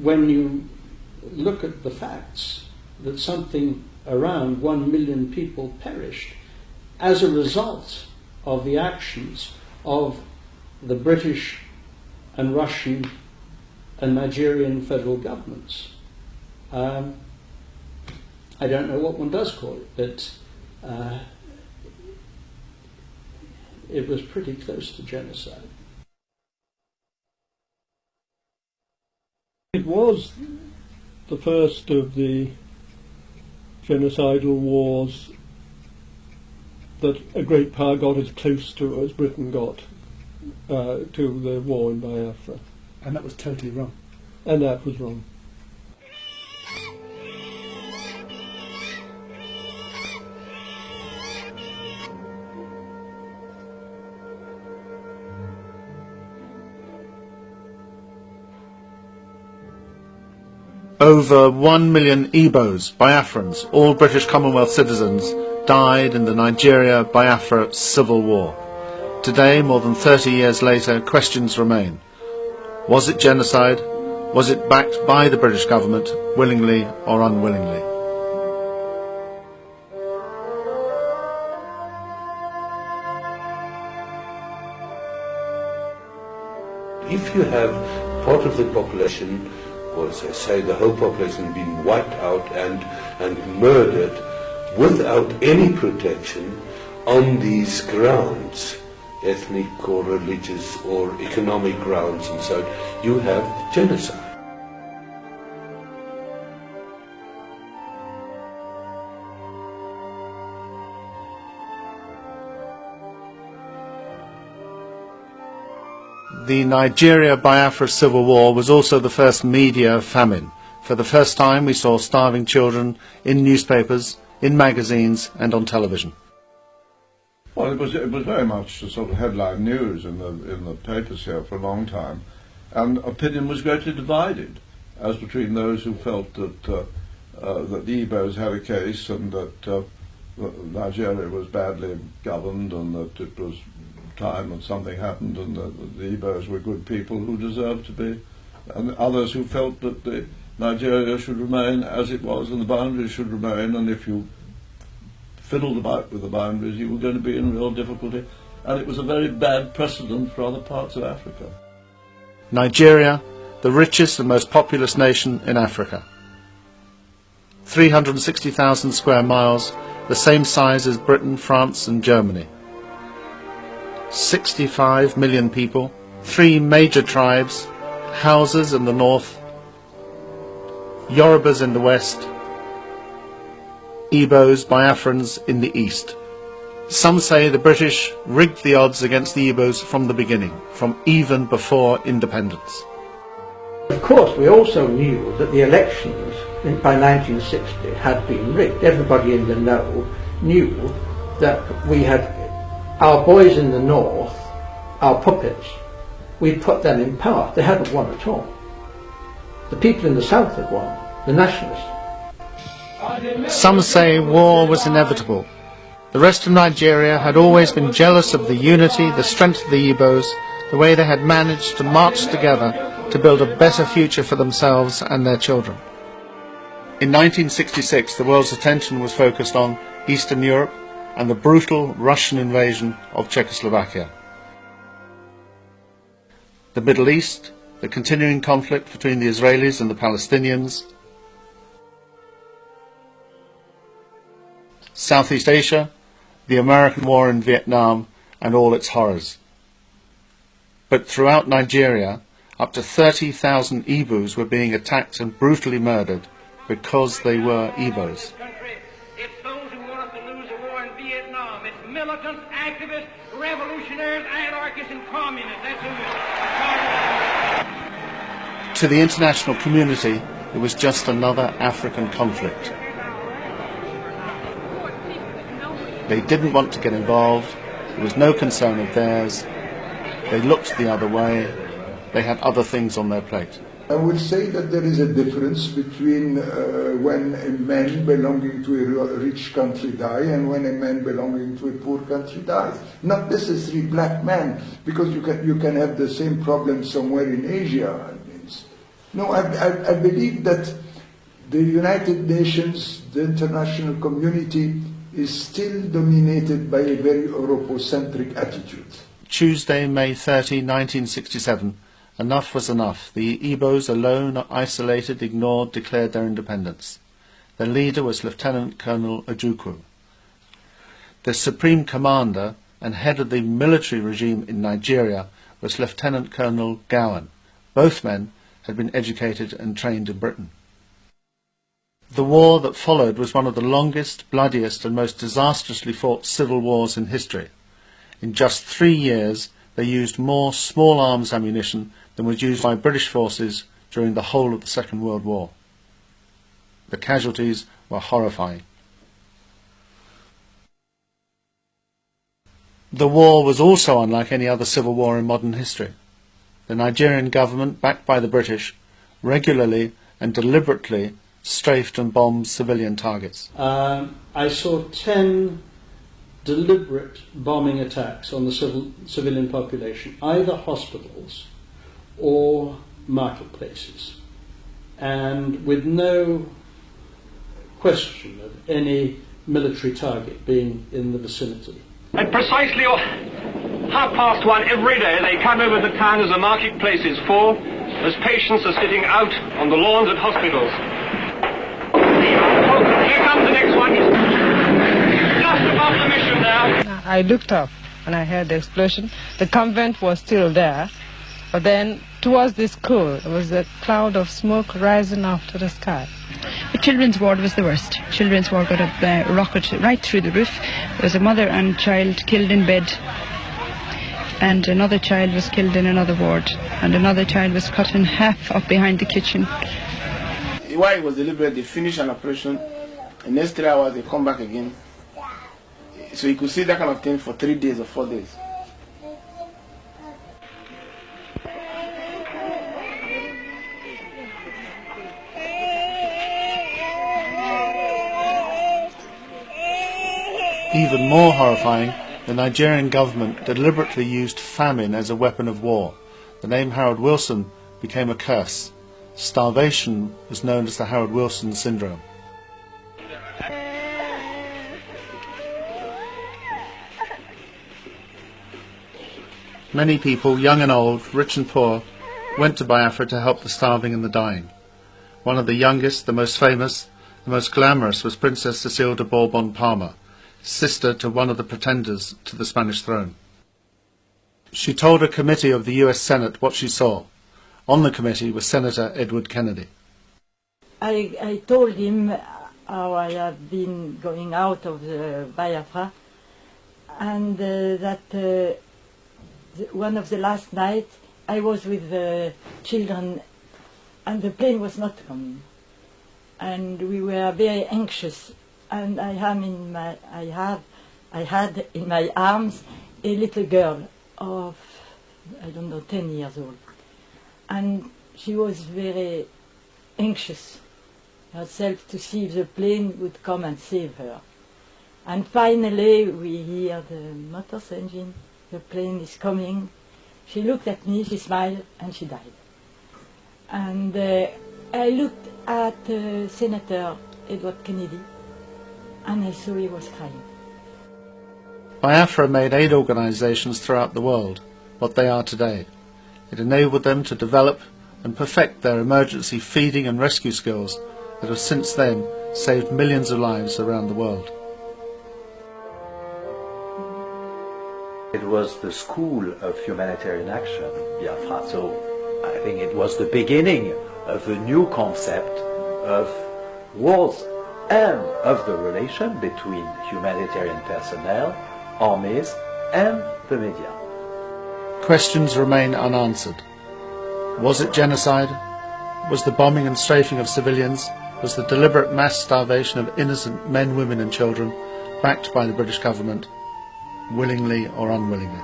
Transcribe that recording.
when you look at the facts, that something around 1 million people perished as a result of the actions of the British and Russian and Nigerian federal governments. I don't know what one does call it, but it was pretty close to genocide. It was the first of the genocidal wars that a great power got as close to as Britain got to the war in Biafra. And that was totally wrong. And that was wrong. Over 1 million Igbos, Biafrans, all British Commonwealth citizens, died in the Nigeria-Biafra civil war. Today, more than 30 years later, questions remain. Was it genocide? Was it backed by the British government, willingly or unwillingly? If you have part of the population, or as I say, the whole population being wiped out and murdered without any protection on these grounds, ethnic or religious or economic grounds and so on, you have genocide. The Nigeria-Biafra civil war was also the first media famine. For the first time we saw starving children in newspapers, in magazines and on television. Well, it was very much the sort of headline news in the papers here for a long time, and opinion was greatly divided as between those who felt that that the Igbos had a case and that Nigeria was badly governed and that it was time that something happened and that the Igbos were good people who deserved to be, and others who felt that Nigeria should remain as it was and the boundaries should remain, and if you fiddled about with the boundaries you were going to be in real difficulty, and it was a very bad precedent for other parts of Africa. Nigeria, the richest and most populous nation in Africa. 360,000 square miles, the same size as Britain, France and Germany. 65 million people, 3 major tribes, Hausas in the north, Yorubas in the west, Igbos, Biafrans in the east. Some say the British rigged the odds against the Igbos from the beginning, from even before independence. Of course, we also knew that the elections by 1960 had been rigged. Everybody in the know knew that we had our boys in the north, our puppets, we put them in power. They hadn't won at all. The people in the south had won, the nationalists. Some say war was inevitable. The rest of Nigeria had always been jealous of the unity, the strength of the Igbos, the way they had managed to march together to build a better future for themselves and their children. In 1966, the world's attention was focused on Eastern Europe and the brutal Russian invasion of Czechoslovakia. The Middle East, the continuing conflict between the Israelis and the Palestinians, Southeast Asia, the American war in Vietnam and all its horrors. But throughout Nigeria, up to 30,000 Igbos were being attacked and brutally murdered because they were Igbos. It's those who want us to lose the war in Vietnam. It's militants, activists, revolutionaries, anarchists and communists. That's who it is. To the international community, it was just another African conflict. They didn't want to get involved. There was no concern of theirs. They looked the other way. They had other things on their plate. I would say that there is a difference between when a man belonging to a rich country dies and when a man belonging to a poor country dies. Not necessarily black men, because you can have the same problem somewhere in Asia. No, I believe that the United Nations, the international community, is still dominated by a very Europocentric attitude. Tuesday, May 30, 1967. Enough was enough. The Igbos, alone, isolated, ignored, declared their independence. Their leader was Lieutenant Colonel Ojukwu. The supreme commander and head of the military regime in Nigeria was Lieutenant Colonel Gowan. Both men had been educated and trained in Britain. The war that followed was one of the longest, bloodiest and most disastrously fought civil wars in history. In just 3 years they used more small arms ammunition than was used by British forces during the whole of the Second World War. The casualties were horrifying. The war was also unlike any other civil war in modern history. The Nigerian government, backed by the British, regularly and deliberately strafed and bombed civilian targets. I saw 10 deliberate bombing attacks on the civilian population, either hospitals or marketplaces, and with no question of any military target being in the vicinity. At precisely 1:30 every day, they come over the town as the marketplace is full, as patients are sitting out on the lawns at hospitals. Here comes the next one. Just above the mission now. I looked up and I heard the explosion. The convent was still there, but then towards the school there was a cloud of smoke rising up to the sky. The children's ward was the worst. Children's ward got a rocket right through the roof. There was a mother and child killed in bed, and another child was killed in another ward, and another child was cut in half up behind the kitchen. Why it was deliberate, they finished an operation, and next 3 hours they come back again. So you could see that kind of thing for 3 days or 4 days. Even more horrifying, the Nigerian government deliberately used famine as a weapon of war. The name Harold Wilson became a curse. Starvation was known as the Harold Wilson syndrome. Many people, young and old, rich and poor, went to Biafra to help the starving and the dying. One of the youngest, the most famous, the most glamorous was Princess Cecile de Bourbon-Parma, sister to one of the pretenders to the Spanish throne. She told a committee of the US Senate what she saw. On the committee was Senator Edward Kennedy. I told him how I have been going out of the Biafra, and that one of the last nights I was with the children and the plane was not coming. And we were very anxious, and I had in my arms a little girl of, I don't know, 10 years old. And she was very anxious herself to see if the plane would come and save her. And finally we hear the motor's engine, the plane is coming. She looked at me, she smiled, and she died. And I looked at Senator Edward Kennedy, and I saw he was crying. Biafra made aid organisations throughout the world what they are today. It enabled them to develop and perfect their emergency feeding and rescue skills that have since then saved millions of lives around the world. It was the school of humanitarian action, Biafra, so I think it was the beginning of a new concept of wars and of the relation between humanitarian personnel, armies and the media. Questions remain unanswered. Was it genocide? Was the bombing and strafing of civilians? Was the deliberate mass starvation of innocent men, women and children backed by the British government, willingly or unwillingly?